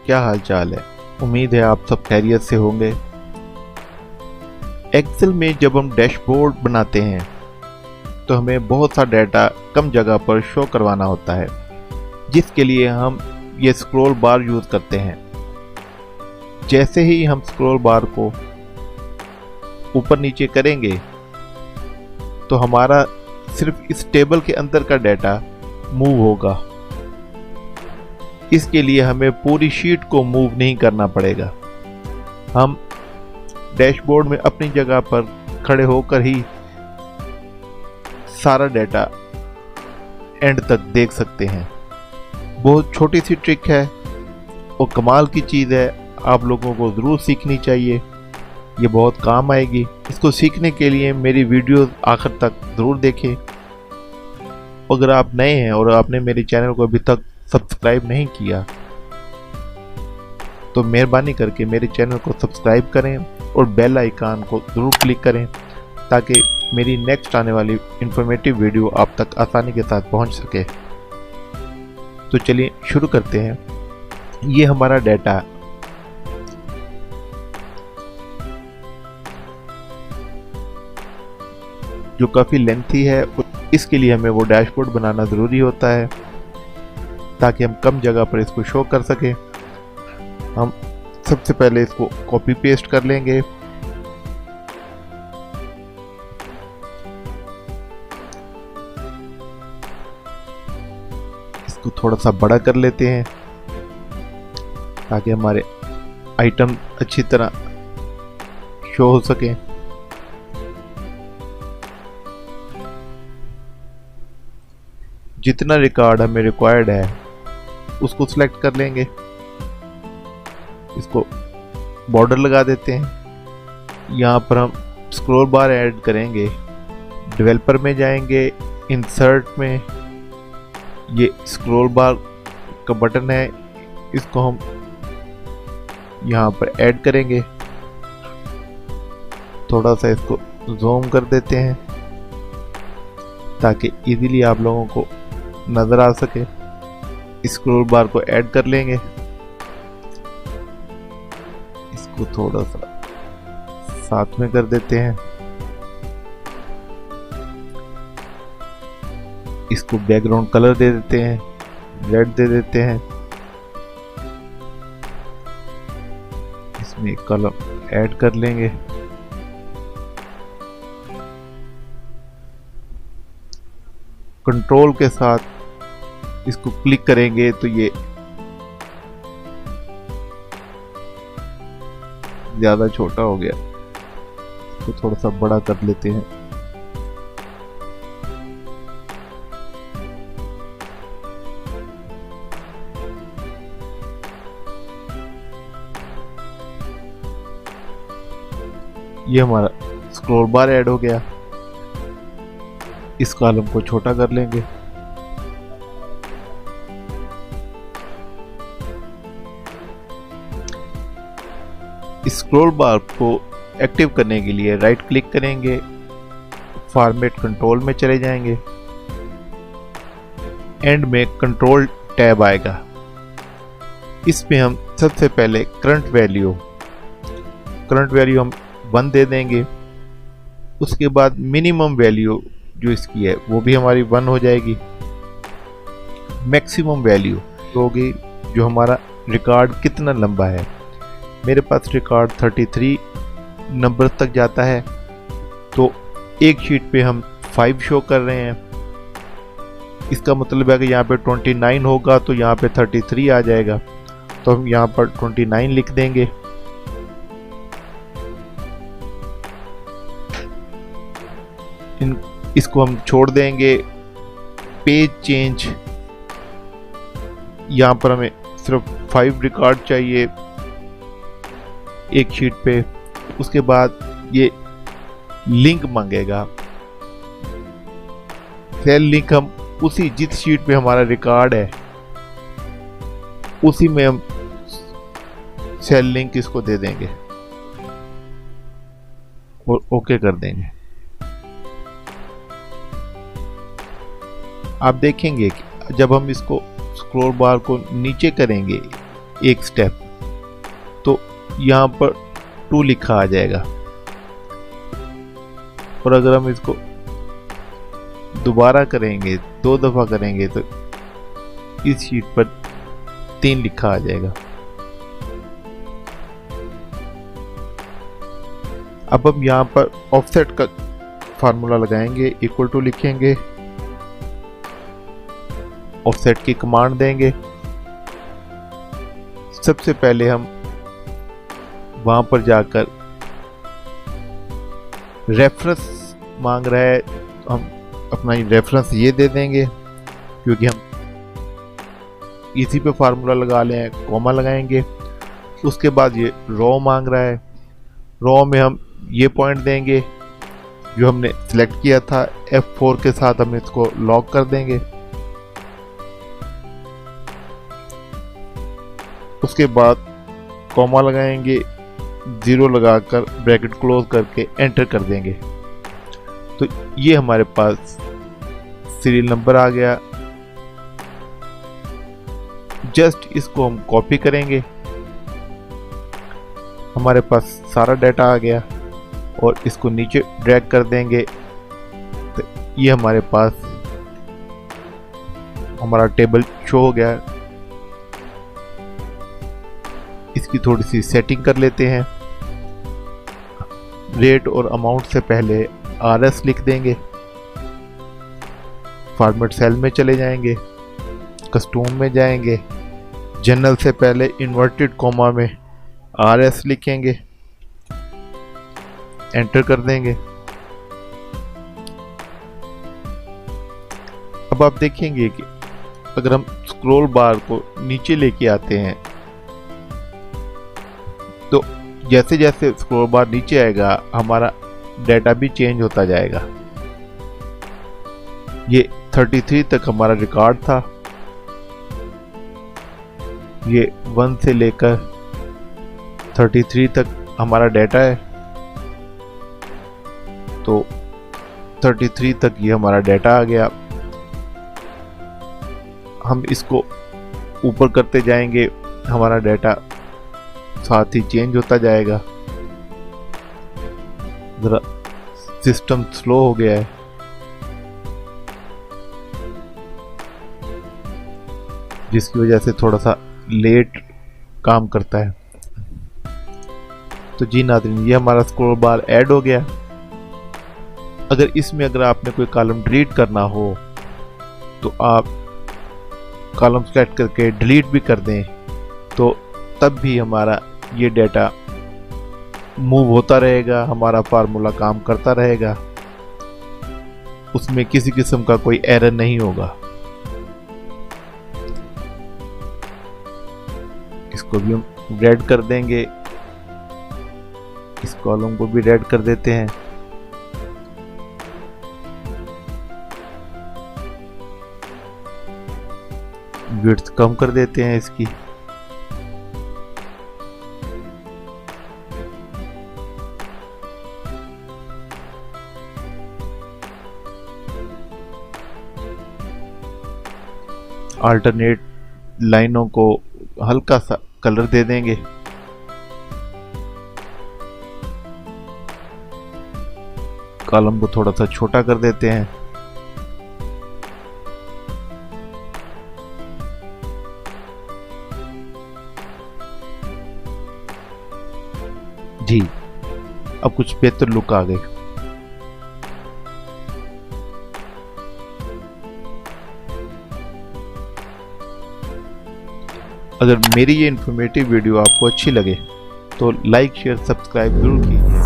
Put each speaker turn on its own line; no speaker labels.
क्या हाल चाल है। उम्मीद है आप सब खैरियत से होंगे। एक्सेल में जब हम डैशबोर्ड बनाते हैं तो हमें बहुत सा डाटा कम जगह पर शो करवाना होता है, जिसके लिए हम ये स्क्रॉल बार यूज़ करते हैं। जैसे ही हम स्क्रॉल बार को ऊपर नीचे करेंगे तो हमारा सिर्फ इस टेबल के अंदर का डाटा मूव होगा। इसके लिए हमें पूरी शीट को मूव नहीं करना पड़ेगा। हम डैशबोर्ड में अपनी जगह पर खड़े होकर ही सारा डाटा एंड तक देख सकते हैं। बहुत छोटी सी ट्रिक है और कमाल की चीज़ है, आप लोगों को ज़रूर सीखनी चाहिए, ये बहुत काम आएगी। इसको सीखने के लिए मेरी वीडियो आखिर तक ज़रूर देखें। अगर आप नए हैं और आपने मेरे चैनल को अभी तक सब्सक्राइब नहीं किया तो मेहरबानी करके मेरे चैनल को सब्सक्राइब करें और बेल आइकन को ज़रूर क्लिक करें ताकि मेरी नेक्स्ट आने वाली इंफॉर्मेटिव वीडियो आप तक आसानी के साथ पहुंच सके। तो चलिए शुरू करते हैं। ये हमारा डाटा जो काफ़ी लेंथी है, इसके लिए हमें वो डैशबोर्ड बनाना ज़रूरी होता है ताकि हम कम जगह पर इसको शो कर सकें। हम सबसे पहले इसको कॉपी पेस्ट कर लेंगे। इसको थोड़ा सा बड़ा कर लेते हैं ताकि हमारे आइटम अच्छी तरह शो हो सकें। जितना रिकॉर्ड हमें रिक्वायर्ड है उसको सिलेक्ट कर लेंगे। इसको बॉर्डर लगा देते हैं। यहाँ पर हम स्क्रॉल बार ऐड करेंगे। डेवलपर में जाएंगे, इंसर्ट में ये स्क्रॉल बार का बटन है, इसको हम यहाँ पर ऐड करेंगे। थोड़ा सा इसको जूम कर देते हैं ताकि इजीली आप लोगों को नज़र आ सके। स्क्रॉल बार को ऐड कर लेंगे। इसको थोड़ा सा साथ में कर देते हैं। इसको बैकग्राउंड कलर दे देते हैं, रेड दे देते हैं। इसमें कलर ऐड कर लेंगे। कंट्रोल के साथ इसको क्लिक करेंगे तो ये ज्यादा छोटा हो गया, इसको थोड़ा सा बड़ा कर लेते हैं। ये हमारा स्क्रॉल बार ऐड हो गया। इस कॉलम को छोटा कर लेंगे। स्क्रॉल बार को एक्टिव करने के लिए राइट क्लिक करेंगे, फॉर्मेट कंट्रोल में चले जाएंगे। एंड में कंट्रोल टैब आएगा। इसमें हम सबसे पहले करंट वैल्यू हम 1 दे देंगे। उसके बाद मिनिमम वैल्यू जो इसकी है वो भी हमारी 1 हो जाएगी। मैक्सिमम वैल्यू होगी जो हमारा रिकॉर्ड कितना लंबा है। मेरे पास रिकॉर्ड 33 नंबर तक जाता है, तो एक शीट पे हम 5 शो कर रहे हैं। इसका मतलब है कि यहाँ पे 29 होगा तो यहाँ पे 33 आ जाएगा, तो हम यहाँ पर 29 लिख देंगे। इसको हम छोड़ देंगे। पेज चेंज, यहाँ पर हमें सिर्फ 5 रिकॉर्ड चाहिए एक शीट पे। उसके बाद ये लिंक मांगेगा। सेल लिंक हम उसी जिस शीट पे हमारा रिकॉर्ड है उसी में हम सेल लिंक इसको दे देंगे और ओके कर देंगे। आप देखेंगे कि जब हम इसको स्क्रॉल बार को नीचे करेंगे एक स्टेप, तो यहाँ पर 2 लिखा आ जाएगा। और अगर हम इसको दोबारा करेंगे, 2 दफा करेंगे, तो इस शीट पर 3 लिखा आ जाएगा। अब हम यहाँ पर ऑफसेट का फार्मूला लगाएंगे, इक्वल टू लिखेंगे, ऑफसेट की कमांड देंगे। सबसे पहले हम वहां पर जाकर रेफरेंस मांग रहा है, हम अपना रेफरेंस ये दे देंगे, क्योंकि हम इसी पे फार्मूला लगा लें, कॉमा लगाएंगे। उसके बाद ये रो मांग रहा है, रो में हम ये पॉइंट देंगे जो हमने सिलेक्ट किया था, F4 के साथ हम इसको लॉक कर देंगे। उसके बाद कॉमा लगाएंगे, 0 लगाकर ब्रैकेट क्लोज करके एंटर कर देंगे। तो ये हमारे पास सीरियल नंबर आ गया। जस्ट इसको हम कॉपी करेंगे, हमारे पास सारा डाटा आ गया, और इसको नीचे ड्रैग कर देंगे। तो ये हमारे पास हमारा टेबल शो हो गया। इसकी थोड़ी सी सेटिंग कर लेते हैं। रेट और अमाउंट से पहले RS लिख देंगे, फॉर्मेट सेल में चले जाएंगे, कस्टम में जाएंगे, जनरल से पहले इन्वर्टेड कॉमा में RS लिखेंगे, एंटर कर देंगे। अब आप देखेंगे कि अगर हम स्क्रॉल बार को नीचे लेके आते हैं, तो जैसे जैसे स्क्रॉल बार नीचे आएगा हमारा डाटा भी चेंज होता जाएगा। ये 33 तक हमारा रिकॉर्ड था, ये 1 से लेकर 33 तक हमारा डाटा है। तो 33 तक ये हमारा डाटा आ गया। हम इसको ऊपर करते जाएंगे, हमारा डाटा साथ ही चेंज होता जाएगा। जरा सिस्टम स्लो हो गया है, जिसकी वजह से थोड़ा सा लेट काम करता है। तो जी नाज़रीन, ये हमारा स्क्रॉल बार ऐड हो गया। अगर आपने कोई कॉलम डिलीट करना हो तो आप कॉलम सेलेक्ट करके डिलीट भी कर दें, तो तब भी हमारा ये डाटा मूव होता रहेगा, हमारा फार्मूला काम करता रहेगा, उसमें किसी किस्म का कोई एरर नहीं होगा। इसको भी हम रेड कर देंगे, इस कॉलम को भी रेड कर देते हैं। विड्थ कम कर देते हैं इसकी। अल्टरनेट लाइनों को हल्का सा कलर दे देंगे। कॉलम को थोड़ा सा छोटा कर देते हैं। जी, अब कुछ बेहतर लुक आ गई। अगर मेरी ये इन्फॉर्मेटिव वीडियो आपको अच्छी लगे तो लाइक शेयर सब्सक्राइब जरूर कीजिए।